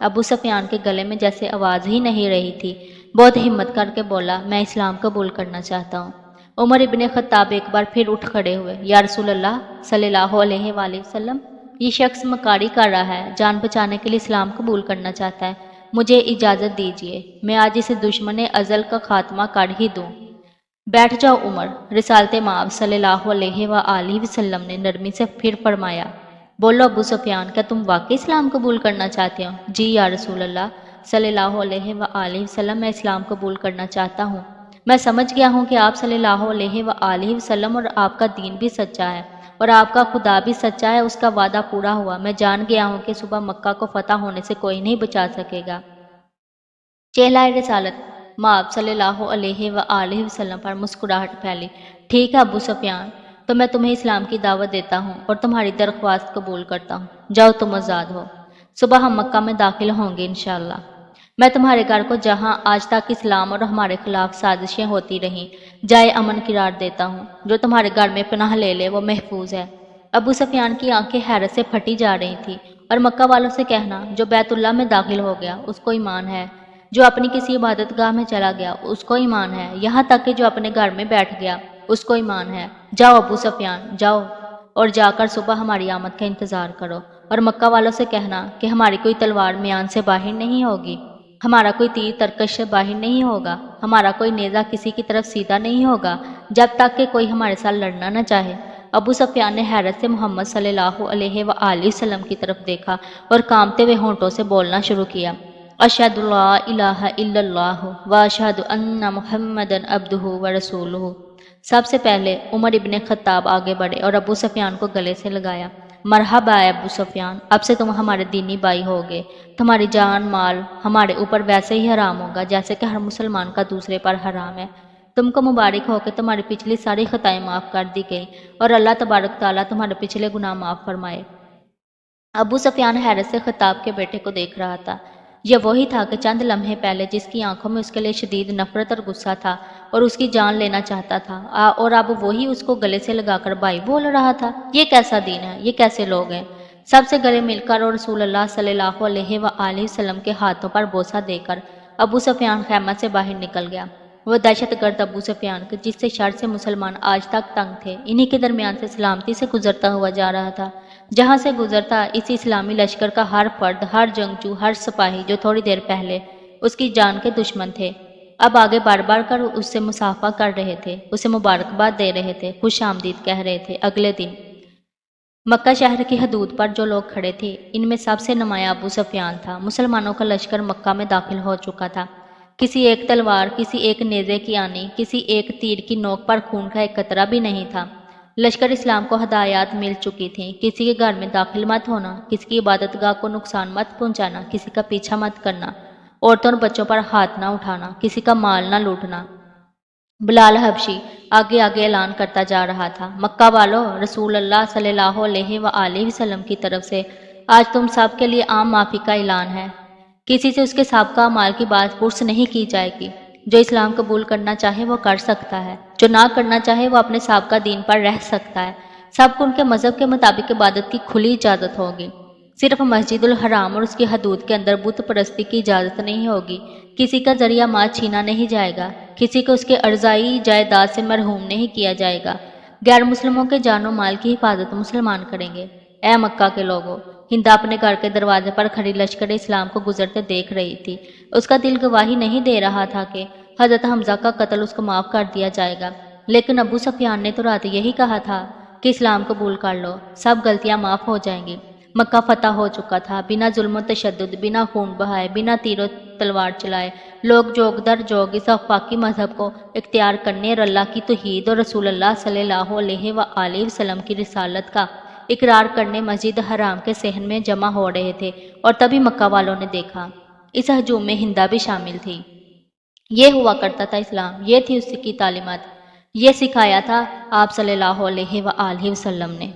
ابو سفیان کے گلے میں جیسے آواز ہی نہیں رہی تھی۔ بہت ہمت کر کے بولا، میں اسلام قبول کرنا چاہتا ہوں۔ عمر ابن خطاب ایک بار پھر اٹھ کھڑے ہوئے۔ یا رسول اللہ صلی اللہ علیہ وآلہ وسلم، یہ شخص مکاری کر رہا ہے، جان بچانے کے لیے اسلام قبول کرنا چاہتا ہے، مجھے اجازت دیجیے، میں آج اسے دشمن ازل کا خاتمہ کر ہی دوں۔ بیٹھ جاؤ عمر، رسالت مآب صلی اللہ علیہ وآلہ وسلم نے نرمی سے پھر فرمایا۔ بولو ابو سفیان، کیا تم واقعی اسلام قبول کرنا چاہتے ہو؟ جی یا رسول اللہ صلی اللہ علیہ وآلہ وسلم، میں اسلام قبول کرنا چاہتا ہوں۔ میں سمجھ گیا ہوں کہ آپ صلی اللہ علیہ وآلہ وسلم اور آپ کا دین بھی سچا ہے اور آپ کا خدا بھی سچا ہے، اس کا وعدہ پورا ہوا۔ میں جان گیا ہوں کہ صبح مکہ کو فتح ہونے سے کوئی نہیں بچا سکے گا۔ چہلہ رسالت مآب صلی اللہ علیہ وآلہ وسلم پر مسکراہٹ پھیلی۔ ٹھیک ہے ابو سفیان، تو میں تمہیں اسلام کی دعوت دیتا ہوں اور تمہاری درخواست قبول کرتا ہوں۔ جاؤ تم آزاد ہو، صبح ہم مکہ میں داخل ہوں گے انشاءاللہ۔ میں تمہارے گھر کو جہاں آج تک اسلام اور ہمارے خلاف سازشیں ہوتی رہیں جائے امن قرار دیتا ہوں۔ جو تمہارے گھر میں پناہ لے لے وہ محفوظ ہے۔ ابو سفیان کی آنکھیں حیرت سے پھٹی جا رہی تھیں، اور مکہ والوں سے کہنا، جو بیت اللہ میں داخل ہو گیا اس کو ایمان ہے، جو اپنی کسی عبادت گاہ میں چلا گیا اس کو ایمان ہے، یہاں تک کہ جو اپنے گھر میں بیٹھ گیا اس کو ایمان ہے۔ جاؤ ابو سفیان جاؤ، اور جا کر صبح ہماری آمد کا انتظار کرو، اور مکہ والوں سے کہنا کہ ہماری کوئی تلوار میان سے باہر نہیں ہوگی، ہمارا کوئی تیر ترکش سے باہر نہیں ہوگا، ہمارا کوئی نیزہ کسی کی طرف سیدھا نہیں ہوگا جب تک کہ کوئی ہمارے ساتھ لڑنا نہ چاہے۔ ابو سفیان نے حیرت سے محمد صلی اللہ علیہ وآلہ وسلم کی طرف دیکھا اور کانپتے ہوئے ہونٹوں سے بولنا شروع کیا، اشہد لا الہ الا اللہ واشہد ان محمدا عبدہ ورسولہ۔ سب سے پہلے عمر ابن خطاب آگے بڑھے اور ابو سفیان کو گلے سے لگایا۔ مرحبا اے ابو سفیان، اب سے تم ہمارے دینی بھائی ہوگے، تمہاری جان مال ہمارے اوپر ویسے ہی حرام ہوگا جیسے کہ ہر مسلمان کا دوسرے پر حرام ہے۔ تم کو مبارک ہو کہ تمہاری پچھلی ساری خطائیں معاف کر دی گئی اور اللہ تبارک تعالیٰ تمہارے پچھلے گناہ معاف فرمائے۔ ابو سفیان حیرت سے خطاب کے بیٹے کو دیکھ رہا تھا۔ یہ وہی تھا کہ چند لمحے پہلے جس کی آنکھوں میں اس کے لیے شدید نفرت اور غصہ تھا اور اس کی جان لینا چاہتا تھا، اور اب وہی اس کو گلے سے لگا کر بھائی بول رہا تھا۔ یہ کیسا دین ہے؟ یہ کیسے لوگ ہیں؟ سب سے گلے مل کر اور رسول اللہ صلی اللہ علیہ وآلہ وسلم کے ہاتھوں پر بوسہ دے کر ابو سفیان خیمہ سے باہر نکل گیا۔ وہ دہشت گرد ابو سفیان کے جس سے شر سے مسلمان آج تک تنگ تھے، انہی کے درمیان سے سلامتی سے گزرتا ہوا جا رہا تھا۔ جہاں سے گزرتا اس اسلامی لشکر کا ہر فرد، ہر جنگجو، ہر سپاہی جو تھوڑی دیر پہلے اس کی جان کے دشمن تھے، اب آگے بار بار کر اس سے مصافحہ کر رہے تھے، اسے مبارکباد دے رہے تھے، خوش آمدید کہہ رہے تھے۔ اگلے دن مکہ شہر کی حدود پر جو لوگ کھڑے تھے، ان میں سب سے نمایاں ابو سفیان تھا۔ مسلمانوں کا لشکر مکہ میں داخل ہو چکا تھا۔ کسی ایک تلوار، کسی ایک نیزے کی آنی، کسی ایک تیر کی نوک پر خون کا ایک قطرہ بھی نہیں تھا۔ لشکر اسلام کو ہدایات مل چکی تھیں، کسی کے گھر میں داخل مت ہونا، کسی کی عبادت گاہ کو نقصان مت پہنچانا، کسی کا پیچھا مت کرنا، عورتوں اور بچوں پر ہاتھ نہ اٹھانا، کسی کا مال نہ لوٹنا۔ بلال حبشی آگے آگے اعلان کرتا جا رہا تھا، مکہ والو، رسول اللہ صلی اللہ علیہ وآلہ وسلم کی طرف سے آج تم سب کے لیے عام معافی کا اعلان ہے۔ کسی سے اس کے سابقہ مال کی بات پرس نہیں کی جائے گی۔ جو اسلام قبول کرنا چاہے وہ کر سکتا ہے، جو نہ کرنا چاہے وہ اپنے سابقہ دین پر رہ سکتا ہے۔ سب کو ان کے مذہب کے مطابق عبادت کی کھلی اجازت ہوگی۔ صرف مسجد الحرام اور اس کی حدود کے اندر بت پرستی کی اجازت نہیں ہوگی۔ کسی کا ذریعہ مال چھینا نہیں جائے گا، کسی کو اس کے ارضائی جائیداد سے محروم نہیں کیا جائے گا۔ غیر مسلموں کے جان و مال کی حفاظت مسلمان کریں گے۔ اے مکہ کے لوگوں، ہند اپنے گھر کے دروازے پر کھڑی لشکر اسلام کو گزرتے دیکھ رہی تھی۔ اس کا دل گواہی نہیں دے رہا تھا کہ حضرت حمزہ کا قتل اس کو معاف کر دیا جائے گا، لیکن ابو سفیان نے تو رات یہی کہا تھا کہ اسلام قبول کر لو، سب غلطیاں معاف ہو جائیں گی۔ مکہ فتح ہو چکا تھا، بنا ظلم و تشدد، بنا خون بہائے، بنا تیر و تلوار چلائے۔ لوگ جوگ در جوگ اس آفاقی مذہب کو اختیار کرنے اور اللہ کی توحید اور رسول اللہ صلی اللہ علیہ وآلہ وسلم کی رسالت کا اقرار کرنے مسجد حرام کے صحن میں جمع ہو رہے تھے، اور تبھی مکہ والوں نے دیکھا۔ اس ہجوم میں ہندا بھی شامل تھی۔ یہ ہوا کرتا تھا اسلام، یہ تھی اس کی تعلیمات، یہ سکھایا تھا آپ صلی اللہ علیہ وآلہ وسلم نے۔